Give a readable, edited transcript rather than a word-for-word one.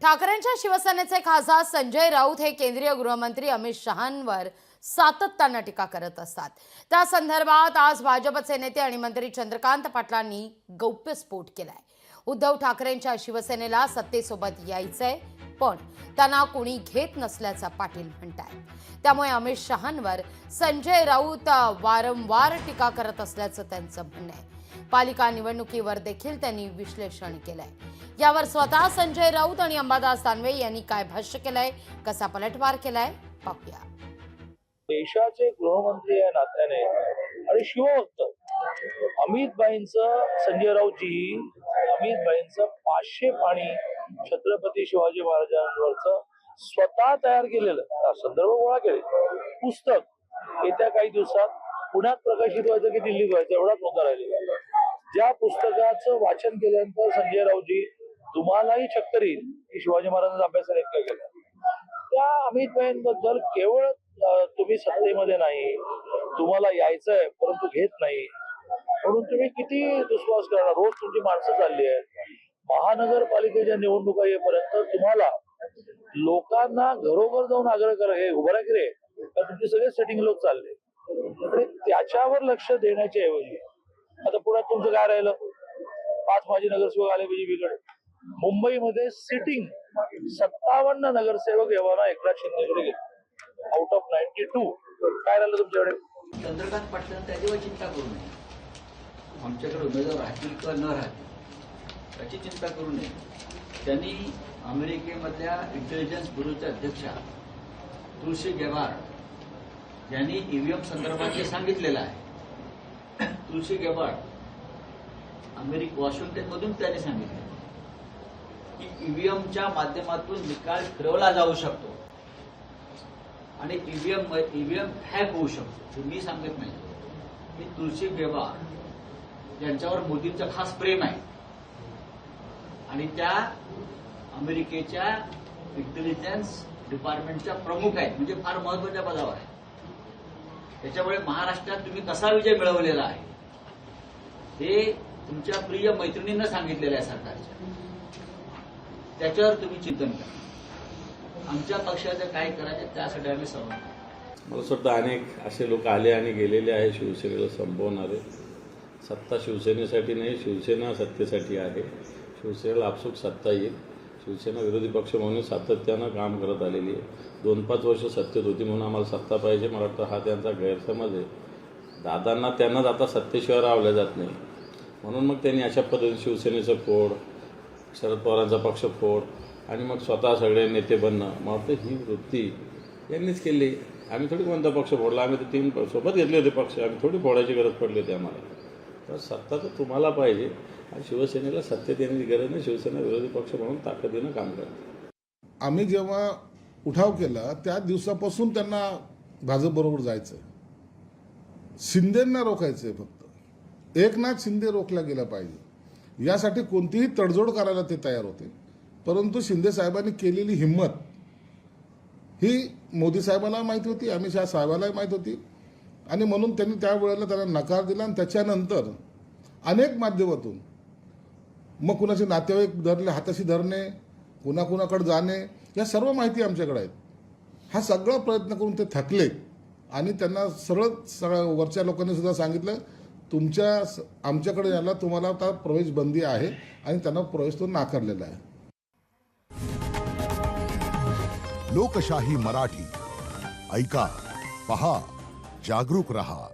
ठाकरेंच्या शिवसेनेचे खासदार संजय राऊत हे केंद्रीय गृहमंत्री अमित शहांवर सातत्याने टीका करत असतात। त्या संदर्भात आज भाजपचे नेते आणि मंत्री चंद्रकांत पाटलांनी गौप्यस्फोट केलाय। उद्धव ठाकरेंच्या शिवसेनेला सत्तेसोबत यायचंय, पण त्यांना कोणी घेत नसल्याचं पाटील म्हणतात। त्यामुळे अमित शहांवर संजय राऊत वारंवार टीका करत असल्याचं त्यांचं म्हणणं आहे। पालिका निवडणुकीवर देखील त्यांनी विश्लेषण केलंय। यावर स्वतः संजय राऊत आणि अंबादास दानवे यांनी काय भाष्य केलंय, कसा पलटवार केलाय पाहूया। देशाचे गृहमंत्री या नात्याने आणि शिवभक्त अमितभाईंचं, संजय राऊतजी अमितभाईंचं 500 पाणी छत्रपती शिवाजी महाराजांवरचं स्वतः तयार केलेलं संदर्भ गोळा केले पुस्तक येत्या काही दिवसात पुण्यात प्रकाशित व्हायचं की दिल्लीत व्हायचं एवढाच मुद्दा राहिलेला। ज्या पुस्तकाचं वाचन केल्यानंतर संजय राऊतजी तुम्हालाही चक्कर येईल की शिवाजी महाराजांचा अभ्यास इतका केला। त्या अमितभाईंबद्दल केवळ तुम्ही सत्तेमध्ये नाही, तुम्हाला यायचंय परंतु घेत नाही म्हणून तुम्ही किती दुस्वास करणार। रोज तुमची माणसं चालली आहेत। महानगरपालिकेच्या निवडणुका येईपर्यंत तुम्हाला लोकांना घरोघर जाऊन आग्रह करा, हे उभा की रे, तर तुमचे सगळे सेटिंग लोक चालले आणि त्याच्यावर लक्ष देण्याच्या ऐवजी आता पुण्यात तुमचं काय राहिलं, 5 माजी नगरसेवक आले बीजेपीकडे। मुंबईमध्ये सिटिंग 57 नगरसेवक एव्हाना एकनाथ शिंदेकडे गेले आउट ऑफ 92। काय राहिलं तुमच्याकडे? चंद्रकांत पाटलांना त्याच्यावर चिंता करू नये, आमच्याकडे उमेदवार राहतील किंवा न राहतील त्याची चिंता करू नये। त्यांनी अमेरिकेमधल्या इंटेलिजन्स ब्युरोच्या अध्यक्षा तुळशी गेबार्ड यांनी ईव्हीएम संदर्भात जे सांगितलेलं आहे, तुळशी गेबार्ड वॉशिंग्टनमधून त्यांनी सांगितलं की ईव्हीएमच्या माध्यमातून निकाल फिरवला जाऊ शकतो आणि ईव्हीएम हॅक होऊ शकतो। मी सांगत नाही की तुळशी गेबार्ड यांच्यावर मोदींचं खास प्रेम आहे आणि त्या अमेरिकेच्या इंटेलिजन्स डिपार्टमेंटच्या प्रमुख आहेत, म्हणजे फार महत्वाच्या पदावर आहे। त्याच्यामुळे महाराष्ट्रात तुम्ही कसा विजय मिळवलेला आहे हे तुमच्या प्रिय मैत्रिणींना सांगितलेलं आहे सरकारच्या, त्याच्यावर तुम्ही चिंतन करा। आमच्या पक्षाचं काय करायचं त्यासाठी आम्ही सहमत आहोत। मला वाटतं अनेक असे लोक आले आणि गेलेले आहे शिवसेनेला संपवणारे। सत्ता शिवसेनेसाठी नाही, शिवसेना सत्तेसाठी आहे। शिवसेनेला आपसूक सत्ता येईल। शिवसेना विरोधी पक्ष म्हणून सातत्यानं काम करत आलेली आहे। 2-5 वर्ष सत्तेत होती म्हणून आम्हाला सत्ता पाहिजे, मला वाटतं हा त्यांचा गैरसमज आहे। दादांना त्यांनाच आता सत्तेशिवाय रावलं जात नाही म्हणून मग त्यांनी अशा पद्धतीने शिवसेनेचं फोड, शरद पवारांचा पक्ष फोड आणि मग स्वतः सगळे नेते बनणं, मला वाटतं ही वृत्ती यांनीच केली। आम्ही थोडी कोणता पक्ष फोडला, आम्ही तर 3 सोबत घेतले होते पक्ष, आम्ही थोडी फोडायची गरज पडली होती आम्हाला। तर सत्ता तर तुम्हाला पाहिजे आणि शिवसेनेला सत्तेत येण्याची गरज नाही। शिवसेना विरोधी पक्ष म्हणून ताकदीनं काम करते। आम्ही जेव्हा उठाव केला त्या दिवसापासून त्यांना भाजपबरोबर जायचं, शिंदेंना रोखायचंय, फक्त एकनाथ शिंदे रोखला गेला पाहिजे यासाठी कोणतीही तडजोड करायला ते तयार होते। परंतु शिंदे साहेबांनी केलेली हिंमत ही मोदी साहेबांना माहिती होती, अमित शहा साहेबांनाही माहिती होती आणि म्हणून त्यांनी त्यावेळेला त्यांना नकार दिला आणि त्याच्यानंतर अनेक माध्यमातून मग कुणाचे नातेवाईक धरले, हाताशी धरणे, कुणाकुणाकडे जाणे, या सर्व माहिती आमच्याकडे आहेत। हा सगळा प्रयत्न करून ते थकले आणि त्यांना सगळ्या वरच्या लोकांनी सुद्धा सांगितलं आमच्याकडे यायला तुम्हाला आता प्रवेश बंदी आहे आणि त्यांना प्रवेश तो नाकारलेला आहे। लोकशाही मराठी ऐका, पहा, जागरूक रहा।